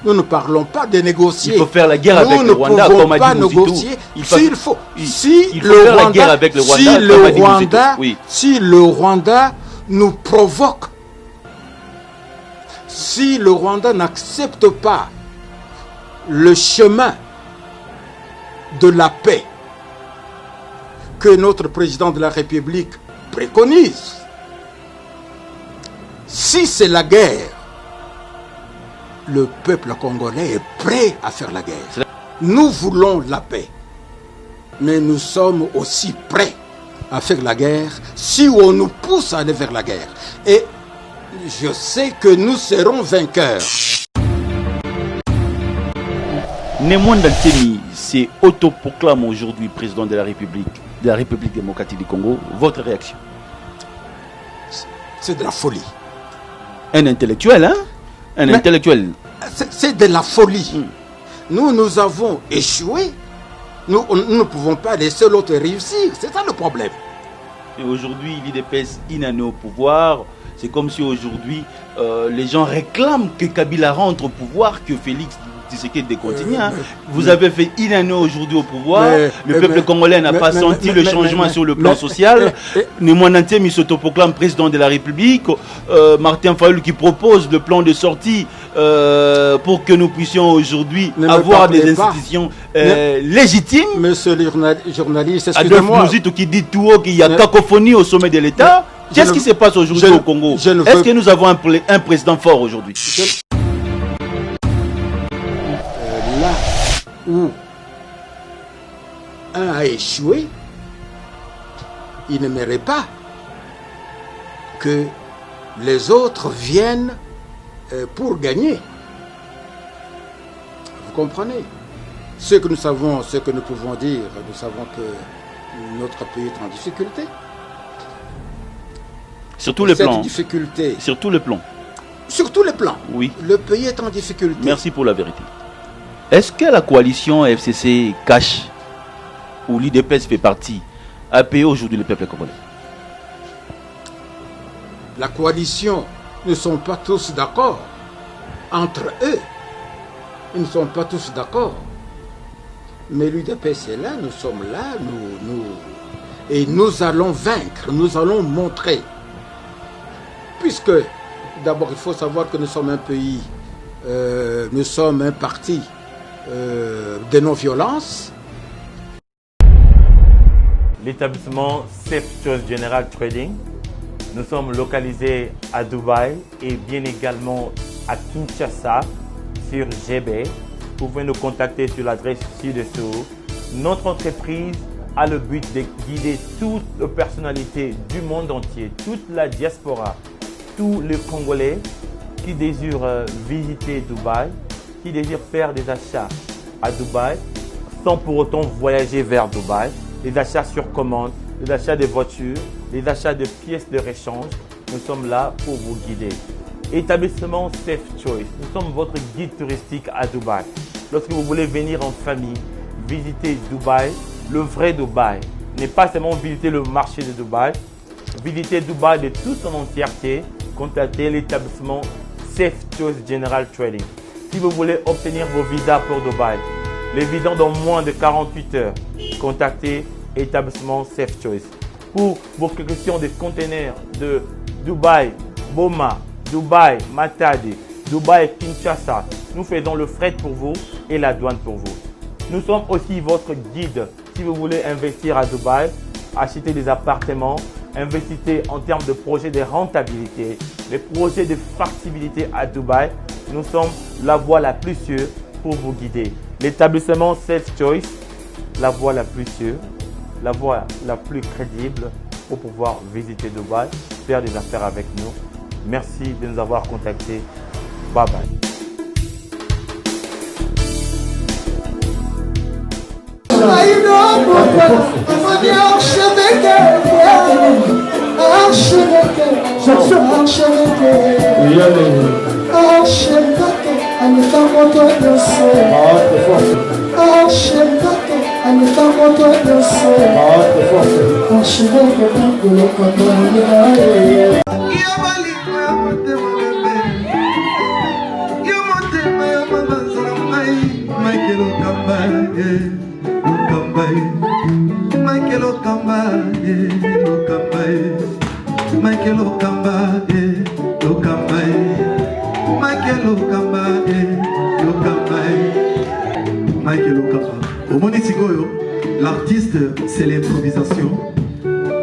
Nous ne parlons pas de négocier. Il faut faire la guerre avec le Rwanda, comme a dit Mouzitou. S'il faut faire la guerre avec le Rwanda, si le Rwanda nous provoque, si le Rwanda n'accepte pas le chemin de la paix que notre président de la République préconise, si c'est la guerre, le peuple congolais est prêt à faire la guerre. Nous voulons la paix, mais nous sommes aussi prêts à faire la guerre si on nous pousse à aller vers la guerre. Et je sais que nous serons vainqueurs. Némouan Dantemi c'est autoproclame aujourd'hui président de la République démocratique du Congo. Votre réaction? C'est de la folie. Un intellectuel, hein? Intellectuel. C'est de la folie. Nous avons échoué. Nous ne pouvons pas laisser l'autre réussir. C'est ça le problème. Et aujourd'hui, l'IDPS inanné au pouvoir. C'est comme si aujourd'hui, les gens réclament que Kabila rentre au pouvoir, que Félix Tshisekedi décontinue. Vous avez fait inanné aujourd'hui au pouvoir. Le peuple congolais n'a pas senti le changement sur le plan social. Némouan Dantemi s'autoproclame président de la République. Martin Fayulu qui propose le plan de sortie pour que nous puissions aujourd'hui avoir des institutions légitimes. Monsieur le journaliste, excusez-moi. Adolphe Mouzitou qui dit tout haut qu'il y a cacophonie au sommet de l'État. Qu'est-ce qui se passe aujourd'hui au Congo? Est-ce que nous avons un président fort aujourd'hui? Là où un a échoué, il ne mérite pas que les autres viennent pour gagner. Vous comprenez? Ce que nous savons, ce que nous pouvons dire, nous savons que notre pays est en difficulté. Sur tous les plans. Difficulté. Sur tous les plans. Sur tous les plans. Oui. Le pays est en difficulté. Merci pour la vérité. Est-ce que la coalition FCC cache, où l'IDPS fait partie, a payé aujourd'hui le peuple congolais? La coalition ne sont pas tous d'accord. Entre eux, ils ne sont pas tous d'accord. Mais l'UDPS est là, nous sommes là, et nous allons vaincre, nous allons montrer. Puisque, d'abord, il faut savoir que nous sommes un pays, nous sommes un parti de non-violence. L'établissement Safe Choice General Trading, nous sommes localisés à Dubaï et bien également à Kinshasa sur GB. Vous pouvez nous contacter sur l'adresse ci-dessous. Notre entreprise a le but de guider toutes les personnalités du monde entier, toute la diaspora, tous les Congolais qui désirent visiter Dubaï, qui désirent faire des achats à Dubaï sans pour autant voyager vers Dubaï, les achats sur commande, les achats de voitures, les achats de pièces de réchange. Nous sommes là pour vous guider. Établissement Safe Choice, nous sommes votre guide touristique à Dubaï. Lorsque vous voulez venir en famille, visiter Dubaï, le vrai Dubaï, n'est pas seulement visiter le marché de Dubaï, visiter Dubaï de toute son entièreté, contactez l'établissement Safe Choice General Trading. Si vous voulez obtenir vos visas pour Dubaï, les visas dans moins de 48 heures, contactez l'établissement Safe Choice. Pour vos questions de containers de Dubaï, Boma, Dubaï, Matadi, Dubaï, Kinshasa, nous faisons le fret pour vous et la douane pour vous. Nous sommes aussi votre guide si vous voulez investir à Dubaï, acheter des appartements, investissez en termes de projets de rentabilité, les projets de factibilité à Dubaï. Nous sommes la voie la plus sûre pour vous guider. L'établissement Safe Choice, la voie la plus sûre, la voie la plus crédible pour pouvoir visiter Dubaï, faire des affaires avec nous. Merci de nous avoir contactés. Bye bye. Yo Michael Okamba, Okamba, Michael Okamba, Okamba, Michael Okamba, Okamba, Michael Okamba, Okamba, Michael Okamba. Au Monitigoyo, l'artiste, c'est l'improvisation.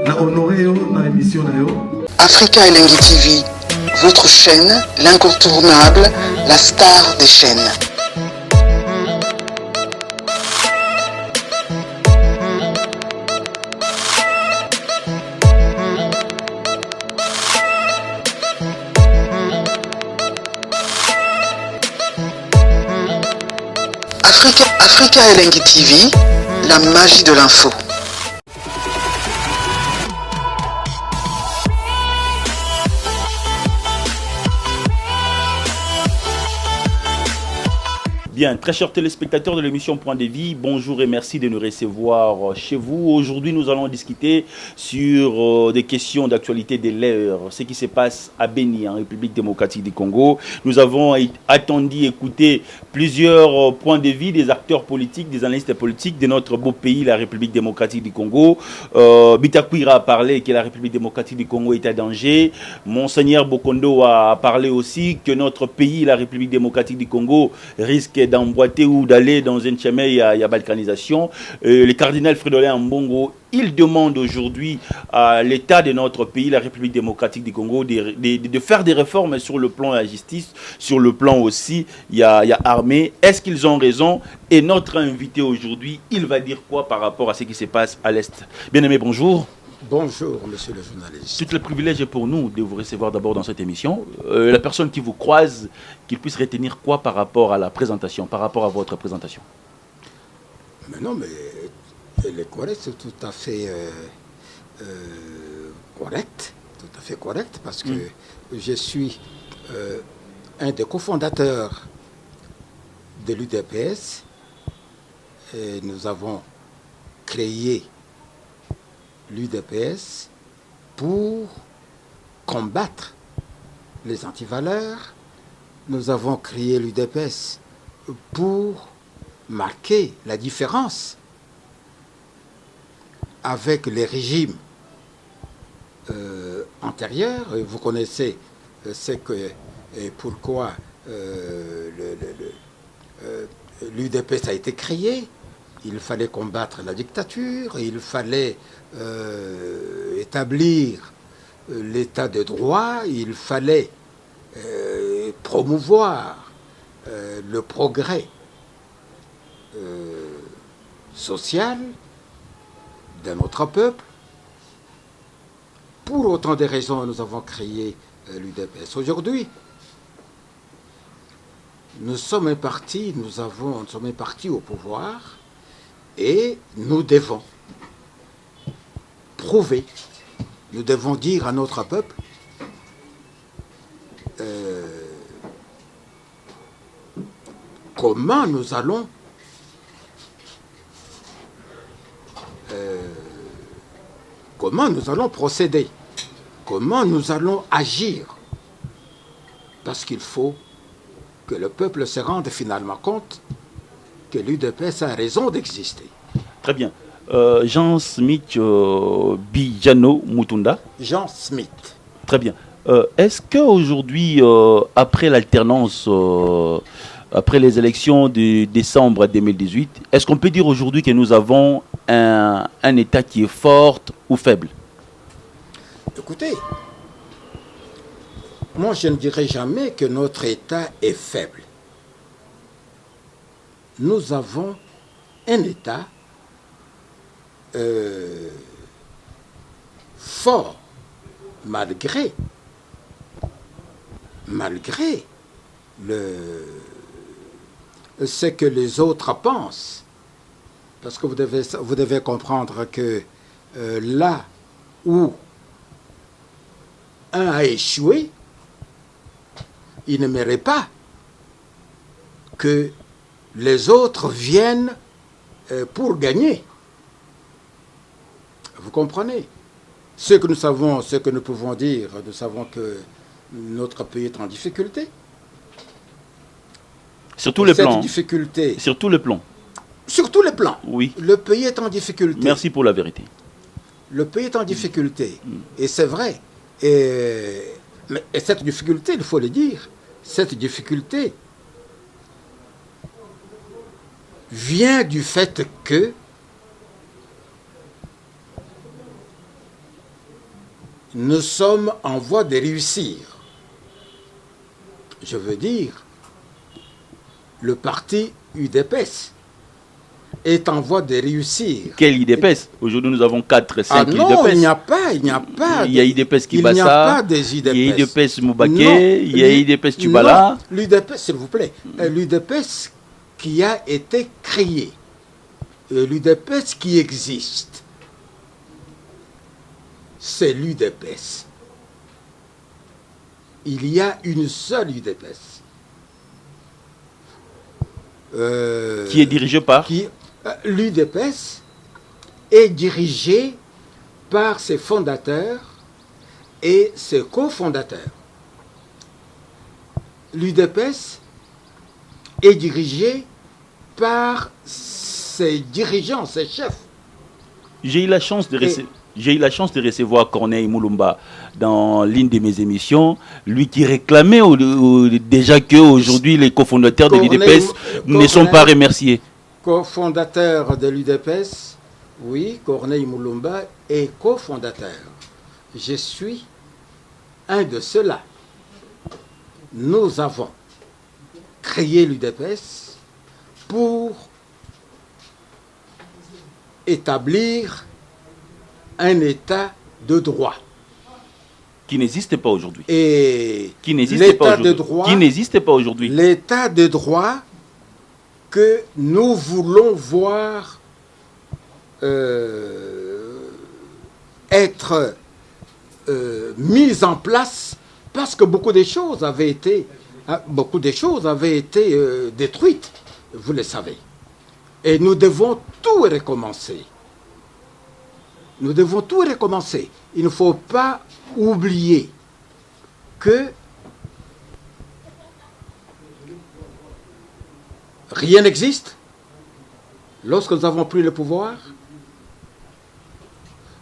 La honoré dans l'émission. Africa Elengi TV, votre chaîne, l'incontournable, la star des chaînes. Africa Elengi TV, la magie de l'info. Bien, très chers téléspectateurs de l'émission Point de Vie, bonjour et merci de nous recevoir chez vous. Aujourd'hui, nous allons discuter sur des questions d'actualité de l'heure, ce qui se passe à Beni, en République démocratique du Congo. Nous avons attendu écouter plusieurs points de vue des acteurs politiques, des analystes politiques de notre beau pays, la République démocratique du Congo. Bitakwira a parlé que la République démocratique du Congo est à danger. Monseigneur Bokondo a parlé aussi que notre pays, la République démocratique du Congo, risque d'emboîter ou d'aller dans un chemin, il y a balkanisation. Le cardinal Fridolin Ambongo, il demande aujourd'hui à l'État de notre pays, la République démocratique du Congo, de faire des réformes sur le plan de la justice, sur le plan aussi, il y a armée. Est-ce qu'ils ont raison? Et notre invité aujourd'hui, il va dire quoi par rapport à ce qui se passe à l'Est? Bien-aimé, bonjour. Bonjour, monsieur le journaliste. Tout le privilège est pour nous de vous recevoir d'abord dans cette émission. La personne qui vous croise, qu'il puisse retenir quoi par rapport à la présentation, par rapport à votre présentation? Mais non, mais elle est correcte, c'est tout à fait correct. Tout à fait correct, parce que je suis un des cofondateurs de l'UDPS. Et nous avons créé l'UDPS pour combattre les antivaleurs. Nous avons créé l'UDPS pour marquer la différence avec les régimes antérieurs. Vous connaissez ce que et pourquoi l'UDPS a été créé. Il fallait combattre la dictature, il fallait établir l'état de droit, il fallait promouvoir le progrès social de notre peuple. Pour autant de raisons, nous avons créé l'UDPS. Aujourd'hui, nous sommes un parti, nous sommes un parti au pouvoir et nous devons prouver, nous devons dire à notre peuple comment nous allons procéder, comment nous allons agir, parce qu'il faut que le peuple se rende finalement compte que l'UDPS a raison d'exister. Très bien. Jean Smith Bijano Mutunda. Jean Smith. Très bien. Est-ce qu'aujourd'hui, après l'alternance, après les élections de décembre 2018, est-ce qu'on peut dire aujourd'hui que nous avons un État qui est fort ou faible? Écoutez, moi je ne dirais jamais que notre État est faible. Nous avons un État fort, malgré ce que les autres pensent. Parce que vous devez comprendre que là où un a échoué, il ne mérite pas que les autres viennent pour gagner. Vous comprenez? Ce que nous savons, ce que nous pouvons dire, nous savons que notre pays est en difficulté. Sur tous les cette plans. difficulté. Sur tous les plans. Sur tous les plans. Oui. Le pays est en difficulté. Merci pour la vérité. Le pays est en difficulté. Et c'est vrai. Et cette difficulté, il faut le dire, cette difficulté vient du fait que nous sommes en voie de réussir. Je veux dire, le parti UDPS est en voie de réussir. Quel IDPS? Aujourd'hui, nous avons 4, 5 Ah non, IDPS. il n'y a pas. Il y a IDPS il n'y a Kibasa, pas des IDPS. il y a IDPS Non, Moubaké, il y a IDPS Tubala. Non, l'UDPS, s'il vous plaît. L'UDPS qui a été créé. L'UDPS qui existe. C'est l'UDPS. Il y a une seule UDPS. Qui est dirigé par L'UDPS est dirigé par ses fondateurs et ses cofondateurs. L'UDPS est dirigé par ses dirigeants, ses chefs. J'ai eu la chance de recevoir Corneille Moulumba dans l'une de mes émissions, lui qui réclamait déjà qu'aujourd'hui les cofondateurs de l'UDPS ne sont pas remerciés. Cofondateur de l'UDPS, oui, Corneille Moulumba est cofondateur. Je suis un de ceux-là. Nous avons créé l'UDPS pour établir un état de droit. Qui n'existe pas aujourd'hui. Et Qui n'existe pas l'état de aujourd'hui. droit, Qui n'existe pas aujourd'hui. l'état de droit que nous voulons voir être mis en place parce que beaucoup de choses avaient été détruites, vous le savez. Et nous devons tout recommencer. Nous devons tout recommencer. Il ne faut pas oublier que rien n'existe lorsque nous avons pris le pouvoir.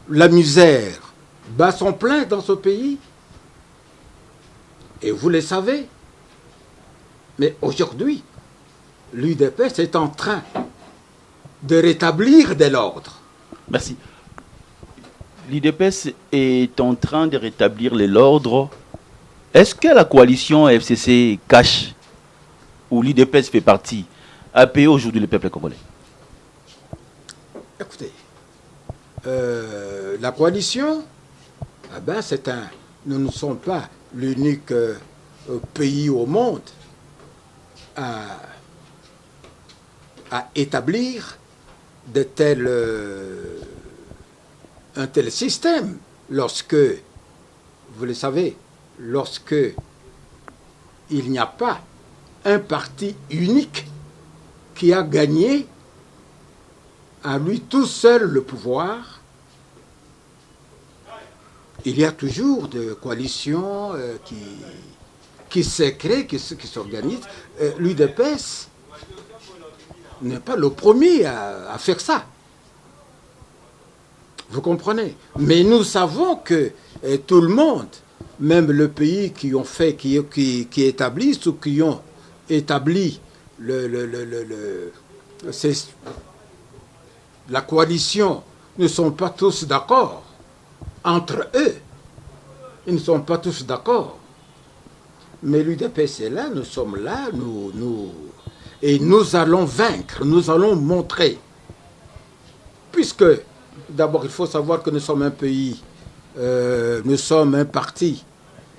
La misère bat son plein dans ce pays. Et vous le savez. Mais aujourd'hui, l'UDPS est en train de rétablir de l'ordre. Merci. L'UDPS est en train de rétablir l'ordre. Est-ce que la coalition FCC cache, où l'UDPS fait partie, a payé aujourd'hui le peuple congolais? Écoutez, la coalition, nous ne sommes pas l'unique pays au monde à établir un tel système. Lorsque, vous le savez, lorsque il n'y a pas un parti unique qui a gagné à lui tout seul le pouvoir, il y a toujours des coalitions qui se créent, qui s'organisent. L'UDPS n'est pas le premier à faire ça. Vous comprenez? Mais nous savons que tout le monde, même le pays qui établissent ou qui ont établi la coalition, ne sont pas tous d'accord. Entre eux, ils ne sont pas tous d'accord. Mais l'UDPS est là, nous sommes là, et nous allons vaincre, nous allons montrer. Puisque, d'abord, il faut savoir que nous sommes un pays, nous sommes un parti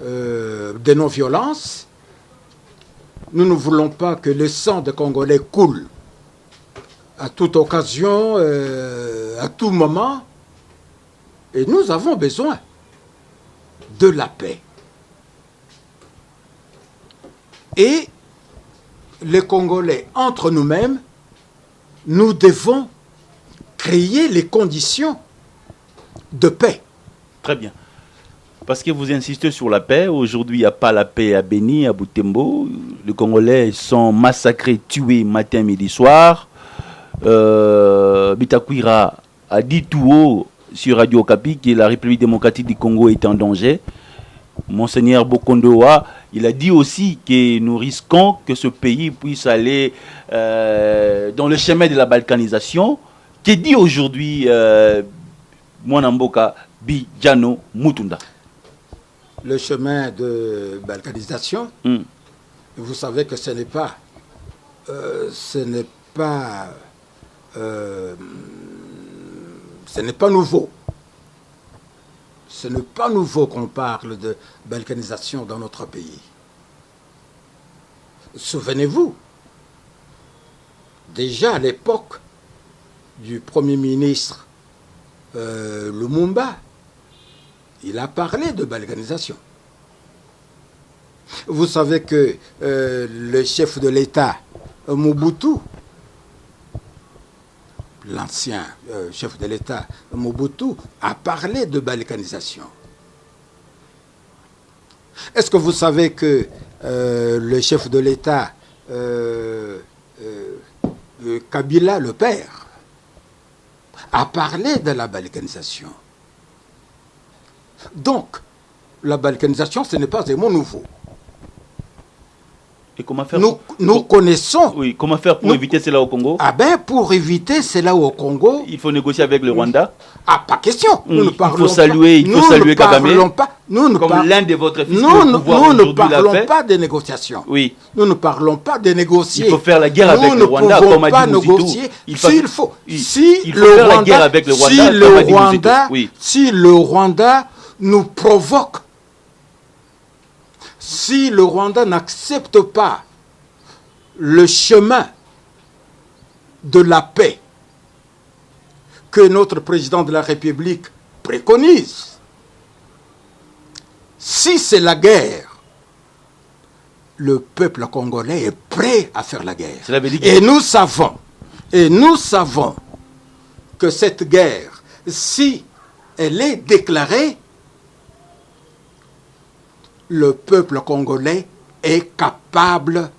de non-violence. Nous ne voulons pas que le sang des Congolais coule à toute occasion, à tout moment. Et nous avons besoin de la paix. Et les Congolais, entre nous-mêmes, nous devons créer les conditions de paix. Très bien. Parce que vous insistez sur la paix. Aujourd'hui, il n'y a pas la paix à Beni, à Butembo. Les Congolais sont massacrés, tués matin, midi, soir. Bitakwira a dit tout haut sur Radio Okapi que la République démocratique du Congo est en danger. Monseigneur Bokondoa, il a dit aussi que nous risquons que ce pays puisse aller dans le chemin de la balkanisation. Que dit aujourd'hui Mwanamboka Bijano Mutunda? Le chemin de balkanisation, vous savez que ce n'est pas nouveau. Ce n'est pas nouveau qu'on parle de balkanisation dans notre pays. Souvenez-vous, déjà à l'époque du Premier ministre Lumumba, il a parlé de balkanisation. Vous savez que le chef de l'État, Mobutu, l'ancien chef de l'État, Mobutu, a parlé de balkanisation. Est-ce que vous savez que le chef de l'État, Kabila, le père, a parlé de la balkanisation? Donc, la balkanisation, ce n'est pas un mot nouveau. Et comment faire nous connaissons. Oui, comment faire pour éviter cela au Congo? Ah ben, pour éviter cela au Congo, il faut négocier avec le Rwanda. Ah, pas question. Il faut saluer Kagame. Comme l'un de votre fils. Nous ne parlons pas de négociation. Oui. Nous ne parlons pas de négocier. Il faut faire la guerre avec le Rwanda, comme a dit Mobutu. S'il faut faire la guerre avec le Rwanda, si le Rwanda nous provoque, si le Rwanda n'accepte pas le chemin de la paix que notre président de la République préconise, si c'est la guerre, le peuple congolais est prêt à faire la guerre. Et nous savons que cette guerre, si elle est déclarée, le peuple congolais est capable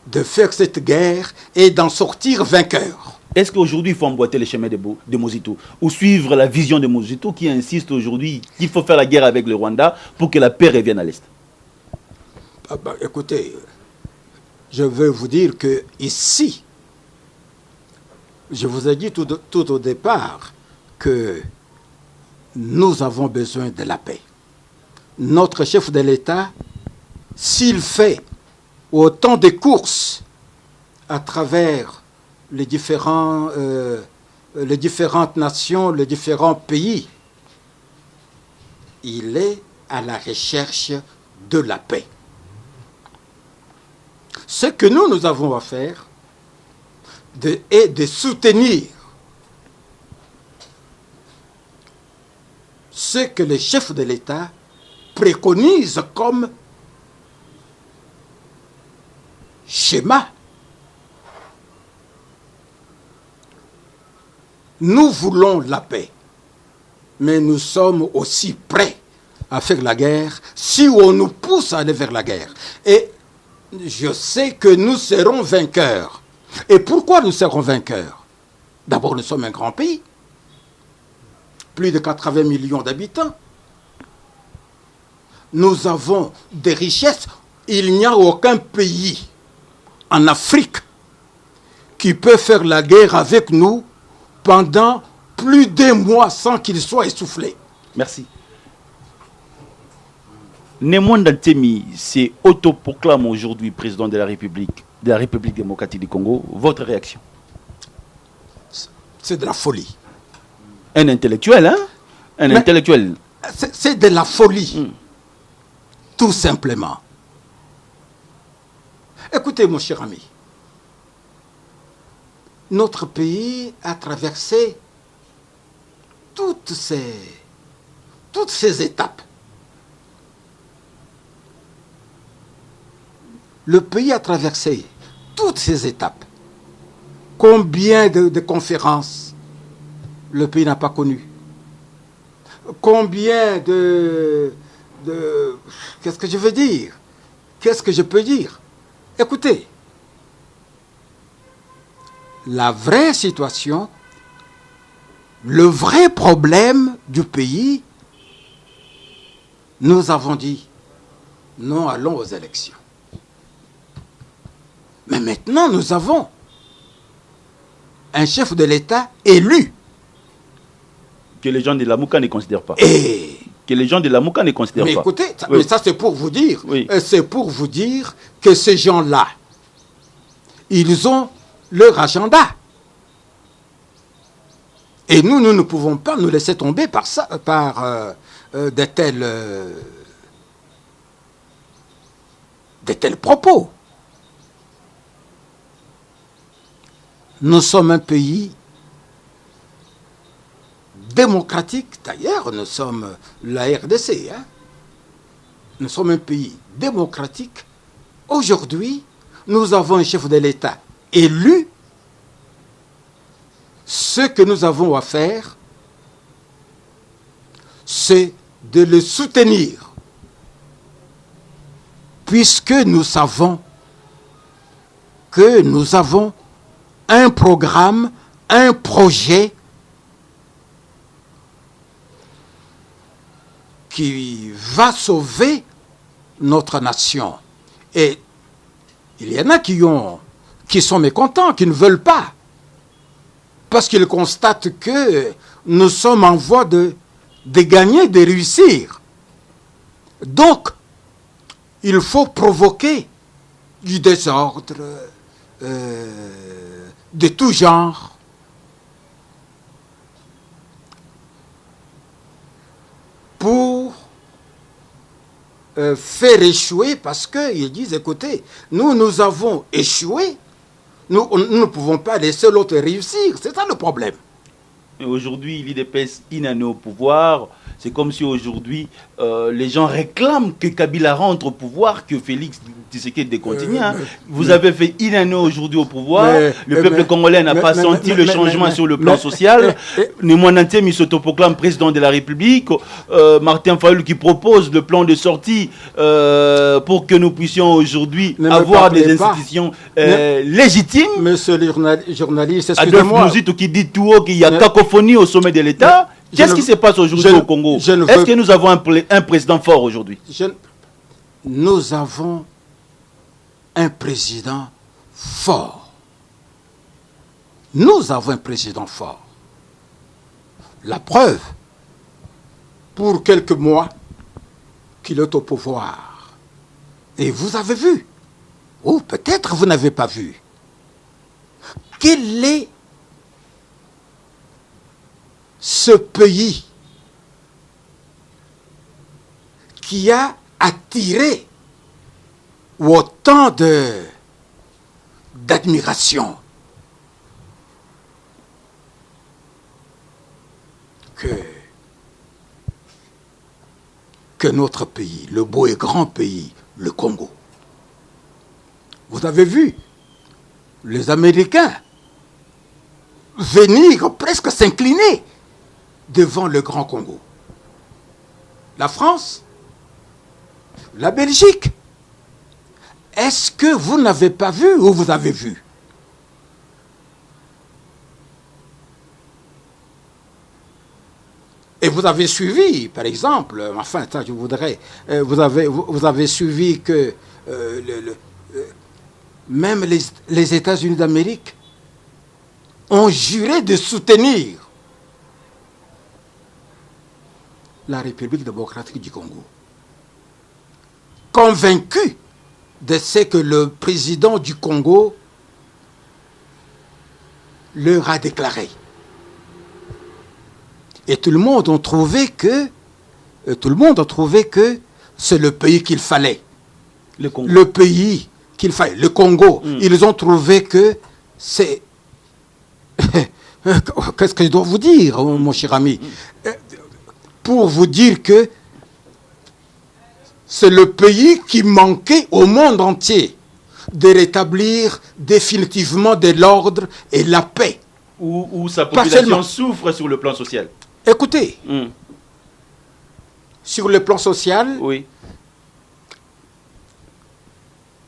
de faire cette guerre et d'en sortir vainqueur. Est-ce qu'aujourd'hui il faut emboîter les chemins de Mobutu ou suivre la vision de Mobutu qui insiste aujourd'hui qu'il faut faire la guerre avec le Rwanda pour que la paix revienne à l'Est? Écoutez, je veux vous dire que ici, je vous ai dit tout au départ que nous avons besoin de la paix. Notre chef de l'État, s'il fait autant de courses à travers les différentes nations, les différents pays, il est à la recherche de la paix. Ce que nous avons à faire est de soutenir ce que le chef de l'État préconise comme schéma. Nous voulons la paix, mais nous sommes aussi prêts à faire la guerre si on nous pousse à aller vers la guerre. Et je sais que nous serons vainqueurs. Et pourquoi nous serons vainqueurs? D'abord, nous sommes un grand pays, plus de 80 millions d'habitants. Nous avons des richesses. Il n'y a aucun pays en Afrique qui peut faire la guerre avec nous pendant plus d'un mois sans qu'il soit essoufflé. Merci. Némouanda Ntemi s'est autoproclame aujourd'hui président de la République démocratique du Congo. Votre réaction? C'est de la folie. Un intellectuel, hein? Intellectuel. C'est de la folie. Tout simplement. Écoutez, mon cher ami, notre pays a traversé toutes ces étapes. Le pays a traversé toutes ces étapes. Combien de conférences le pays n'a pas connues? combien de qu'est-ce que je veux dire? Qu'est-ce que je peux dire? Écoutez, la vraie situation, le vrai problème du pays, nous avons dit, non, allons aux élections. Mais maintenant, nous avons un chef de l'État élu. Que les gens de la Mouka ne considèrent pas. Et que les gens de la Mouka ne considèrent mais pas. Écoutez, Oui. mais ça c'est pour vous dire, Oui. c'est pour vous dire que ces gens-là, ils ont leur agenda. Et nous ne pouvons pas nous laisser tomber par ça, par de tels propos. Nous sommes un pays démocratique, d'ailleurs, nous sommes la RDC, hein. Nous sommes un pays démocratique. Aujourd'hui, nous avons un chef de l'État élu. Ce que nous avons à faire, c'est de le soutenir, puisque nous savons que nous avons un programme, un projet qui va sauver notre nation. Et il y en a qui sont mécontents, qui ne veulent pas, parce qu'ils constatent que nous sommes en voie de gagner, de réussir. Donc, il faut provoquer du désordre de tout genre. Pour faire échouer, parce qu'ils disent, écoutez, nous avons échoué, nous ne pouvons pas laisser l'autre réussir. C'est ça le problème. Aujourd'hui, l'IDPS inanné au pouvoir. C'est comme si aujourd'hui, les gens réclament que Kabila rentre au pouvoir, que Félix Tshisekedi décontinue. Vous avez fait inanné aujourd'hui au pouvoir. Le peuple congolais n'a pas senti le changement sur le plan social. Némoinanté Misotopoklame, président de la République. Martin Fayulu qui propose le plan de sortie pour que nous puissions aujourd'hui avoir des institutions légitimes. Monsieur le journaliste, Adolphe excusez-moi. Mouzito qui dit tout haut qu'il y a cacophonie au sommet de l'État. Qu'est-ce qui se passe aujourd'hui au Congo? Est-ce que nous avons un président fort aujourd'hui? Nous avons un président fort. Nous avons un président fort. La preuve, pour quelques mois qu'il est au pouvoir. Et vous avez vu, ou peut-être vous n'avez pas vu, quel est ce pays qui a attiré autant d'admiration que notre pays, le beau et grand pays, le Congo. Vous avez vu les Américains venir presque s'incliner devant le Grand Congo. La France, la Belgique. Est-ce que vous n'avez pas vu ou vous avez vu? Et vous avez suivi, par exemple, enfin, ça, je voudrais, vous avez suivi que même les États-Unis d'Amérique ont juré de soutenir la République démocratique du Congo, convaincu de ce que le président du Congo leur a déclaré. Et tout le monde a trouvé que c'est le pays qu'il fallait. Le pays qu'il fallait. Le Congo. Ils ont trouvé que c'est... Qu'est-ce que je dois vous dire, mon cher ami? Pour vous dire que c'est le pays qui manquait au monde entier de rétablir définitivement de l'ordre et la paix. Où sa population souffre sur le plan social. Écoutez, sur le plan social, Oui.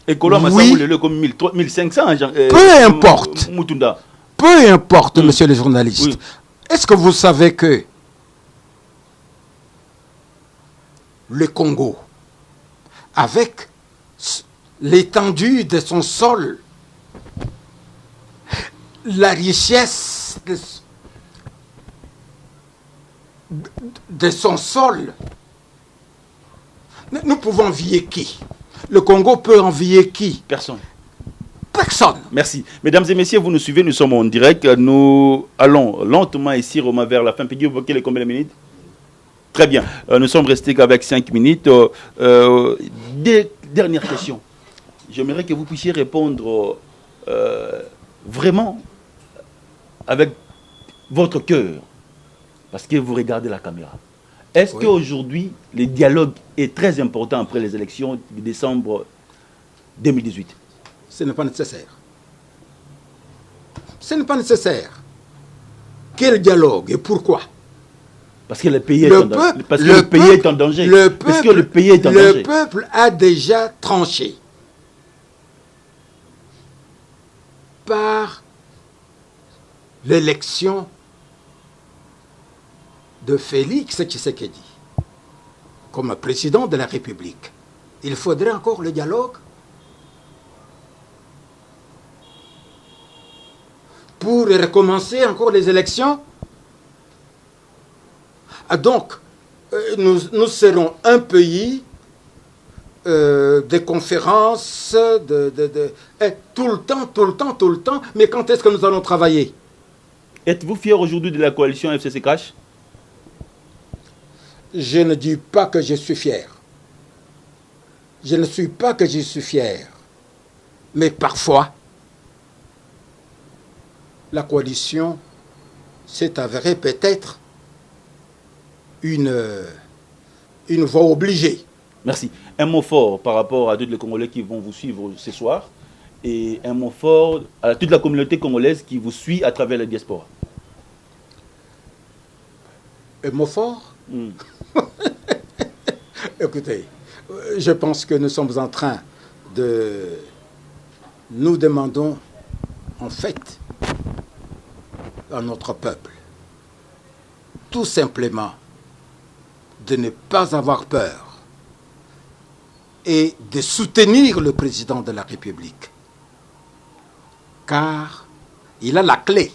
Et Kolo Oui. le comme 1500. Peu importe. Mutunda. peu importe, monsieur le journaliste, Oui. est-ce que vous savez que le Congo, avec l'étendue de son sol, la richesse de son sol, nous pouvons envier qui? Le Congo peut envier qui? Personne. Personne. Merci. Mesdames et messieurs, vous nous suivez, nous sommes en direct. Nous allons lentement ici, Romain, vers la fin. Peggy, vous voyez combien de minutes? Très bien. Nous sommes restés qu'avec 5 minutes. Dernière question. J'aimerais que vous puissiez répondre vraiment avec votre cœur, parce que vous regardez la caméra. Est-ce qu'aujourd'hui, le dialogue est très important après les élections de décembre 2018? Ce n'est pas nécessaire. Ce n'est pas nécessaire. Quel dialogue et pourquoi? Parce que le pays est en danger. Parce que le pays est en danger. Parce que le pays est en le danger. peuple a déjà tranché par l'élection de Félix Tshisekedi comme président de la République. Il faudrait encore le dialogue pour recommencer encore les élections. Donc, nous serons un pays de conférences, tout le temps, mais quand est-ce que nous allons travailler? Êtes-vous fier aujourd'hui de la coalition FCC Cash? Je ne dis pas que je suis fier. Je ne suis pas que je suis fier. Mais parfois, la coalition s'est avérée peut-être une voie obligée. Merci. Un mot fort par rapport à tous les Congolais qui vont vous suivre ce soir et un mot fort à toute la communauté congolaise qui vous suit à travers la diaspora. Un mot fort? Écoutez, je pense que nous sommes en train de... Nous demandons, en fait, à notre peuple, tout simplement, de ne pas avoir peur et de soutenir le président de la République. Car il a la clé.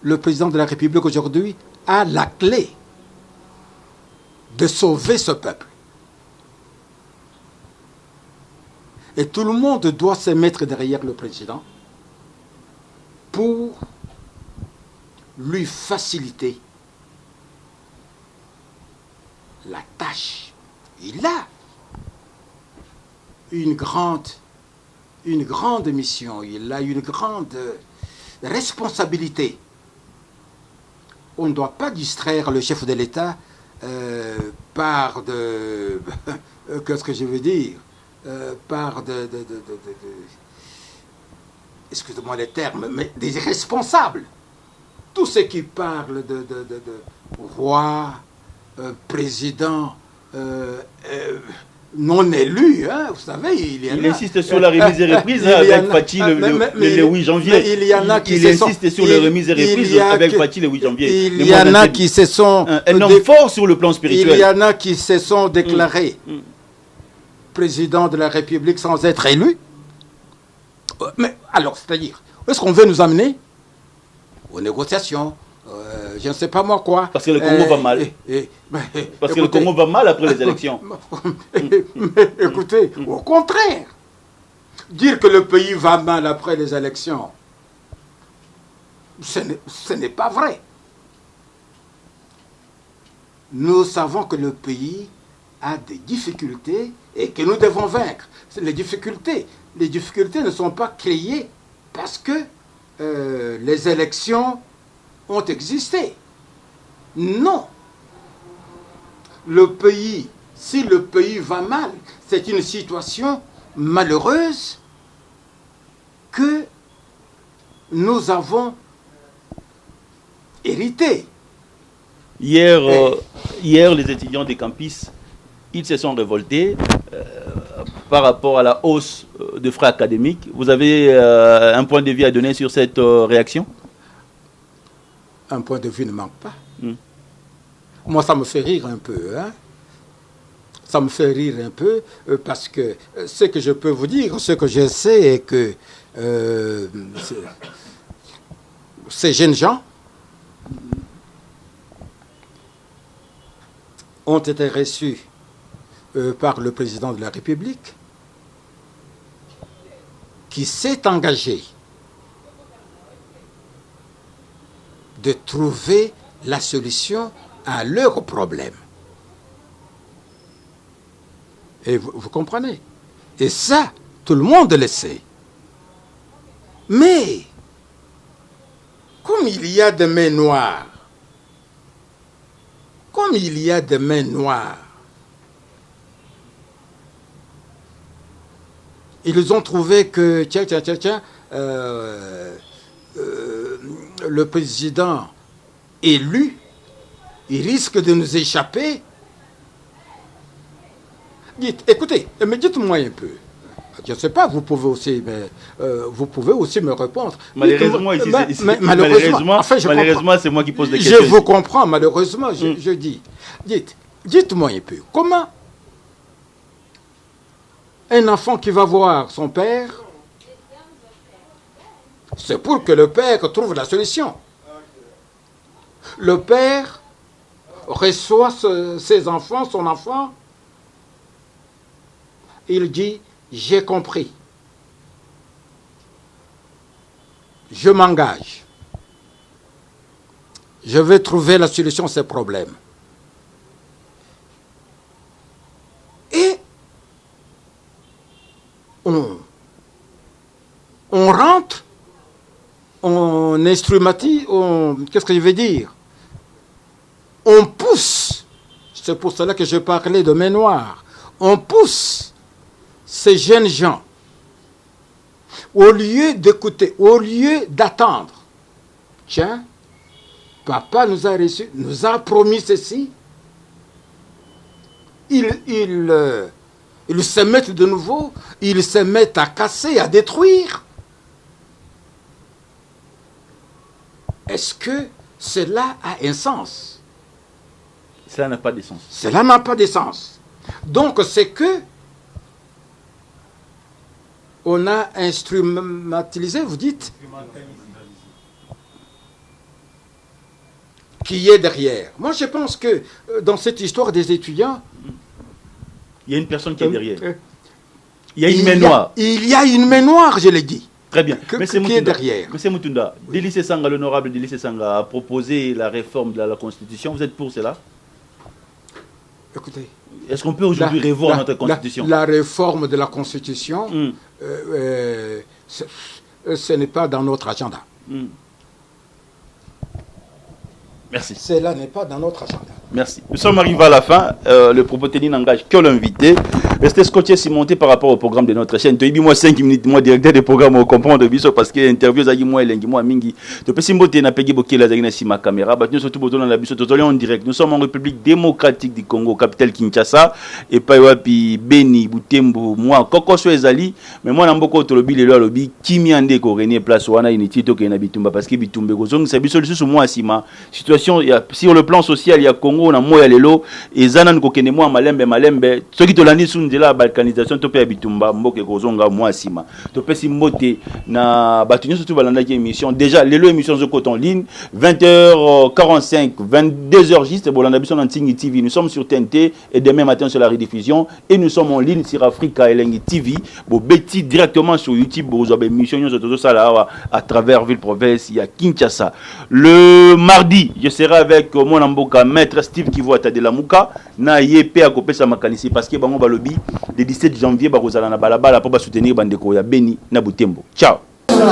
Le président de la République aujourd'hui a la clé de sauver ce peuple. Et tout le monde doit se mettre derrière le président pour lui faciliter la tâche. Il a une grande mission, il a une grande responsabilité. On ne doit pas distraire le chef de l'État par de... Qu'est-ce que je veux dire? Par de excusez-moi les termes, mais des responsables. Tous ceux qui parlent de roi, président non élu, hein, vous savez, il insiste sur la remise et reprise avec Fatih le 8 janvier. Il y en a qui insiste sur la remise et reprise avec Fatih le 8 janvier. Il y en a qui se sont... Un homme fort sur le plan spirituel. Il y en a qui se sont déclarés président de la République sans être élu. Mais alors, c'est-à-dire, est-ce qu'on veut nous amener aux négociations? Je ne sais pas moi quoi. Parce que le Congo va mal. Parce que le Congo va mal après les élections. Mais écoutez, au contraire, dire que le pays va mal après les élections, ce n'est pas vrai. Nous savons que le pays a des difficultés et que nous devons vaincre. Les difficultés ne sont pas créées parce que les élections ont existé. Non. Le pays, si le pays va mal, c'est une situation malheureuse que nous avons héritée. Hier, hier, les étudiants des campus, ils se sont révoltés par rapport à la hausse de frais académiques. Vous avez un point de vue à donner sur cette réaction? Un point de vue ne manque pas. Moi, ça me fait rire un peu. Hein? Ça me fait rire un peu parce que ce que je peux vous dire, ce que je sais est que ces jeunes gens ont été reçus par le président de la République qui s'est engagé de trouver la solution à leurs problèmes. Et vous comprenez? Et ça, tout le monde le sait. Mais, comme il y a des mains noires, ils ont trouvé que, le président élu, il risque de nous échapper. Écoutez, mais dites-moi un peu. Je ne sais pas, vous pouvez aussi me répondre. Malheureusement, malheureusement, c'est moi qui pose des questions. Je vous comprends, malheureusement, je dis. Dites-moi un peu, comment un enfant qui va voir son père, c'est pour que le père trouve la solution. Le père reçoit ses enfants, son enfant, il dit, j'ai compris. Je m'engage. Je vais trouver la solution à ces problèmes. Et on rentre, on instrumentise, qu'est-ce que je veux dire? On pousse, c'est pour cela que je parlais de main noire, on pousse ces jeunes gens, au lieu d'écouter, au lieu d'attendre, tiens, papa nous a reçus, nous a promis ceci, ils se mettent de nouveau, ils se mettent à casser, à détruire. Est-ce que cela a un sens? Cela n'a pas de sens. Cela n'a pas de sens. Donc c'est que on a instrumentalisé, vous dites, qui est derrière. Moi, je pense que dans cette histoire des étudiants, il y a une personne qui est derrière. Il y a une main noire. Il y a une main noire, je l'ai dit. Très bien. Qui est derrière. Monsieur Mutunda, Délice Sanga, l'honorable Délice Sanga, a proposé la réforme de la Constitution. Vous êtes pour cela? Écoutez. Est-ce qu'on peut aujourd'hui revoir notre Constitution? La réforme de la Constitution, ce n'est pas dans notre agenda. Merci. Cela n'est pas dans notre agenda. Merci. Nous sommes arrivés à la fin. Le propos tenu n'engage que l'invité. Restez scotché cimenté par rapport au programme de notre chaîne. Tu moi 5 minutes, moi directeur des programmes au comprendre biso parce que interview zagi moi elengi moi mingi. Tu peux simboter na pegi bokela zagi na sima caméra. Bah nous surtout boto na la biso totoli en direct. Nous sommes en République démocratique du Congo, capitale Kinshasa et pa wapi Beni Butembo moi Kokoso ezali mais moi na mboko tolobi lelo alobi kimi ande ko renier place wana initi to ke na bitumba parce que bitumbe ko zong sa biso lisusu moi sima situation sur le plan social il y a Congo na moya lelo ezana ko kene moi malembe ce qui to landi de la balkanisation to pe bitumba mboke kozonga moi sima to pesi mbote na batunyo surtout balanda ki émission déjà lelo émission zo en ligne 20h45 22h juste bolanda biso na Ntingi TV nous sommes sur TNT et demain matin sur la rediffusion et nous sommes en ligne sur Africa Elengi TV bo beti directement sur YouTube bo zo émission zo to sala à travers ville province il y a Kinshasa le mardi je serai avec mon amboka maître Steve qui voit de la Muka na yep a kopesa makanisi parce que bango balobi le 17 janvier bakozala na balabala pour soutenir bandeko ya Beni na Butembo. Ciao. Yeah,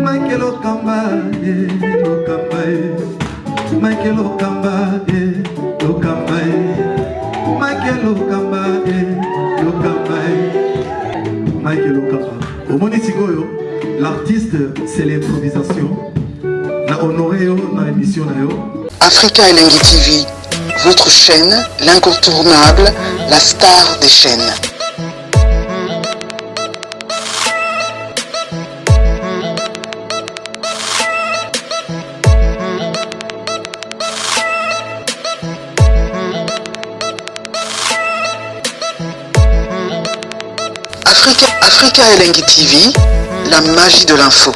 Michael Okamba, Okamba, Michael Okamba, Okamba, Michael Okamba, Okamba, Michael Okamba. Au Monisigoyo, l'artiste, c'est l'improvisation. Na honoré dans l'émission. Africa Elengi TV, votre chaîne, l'incontournable, la star des chaînes. Africa Elengi TV, la magie de l'info.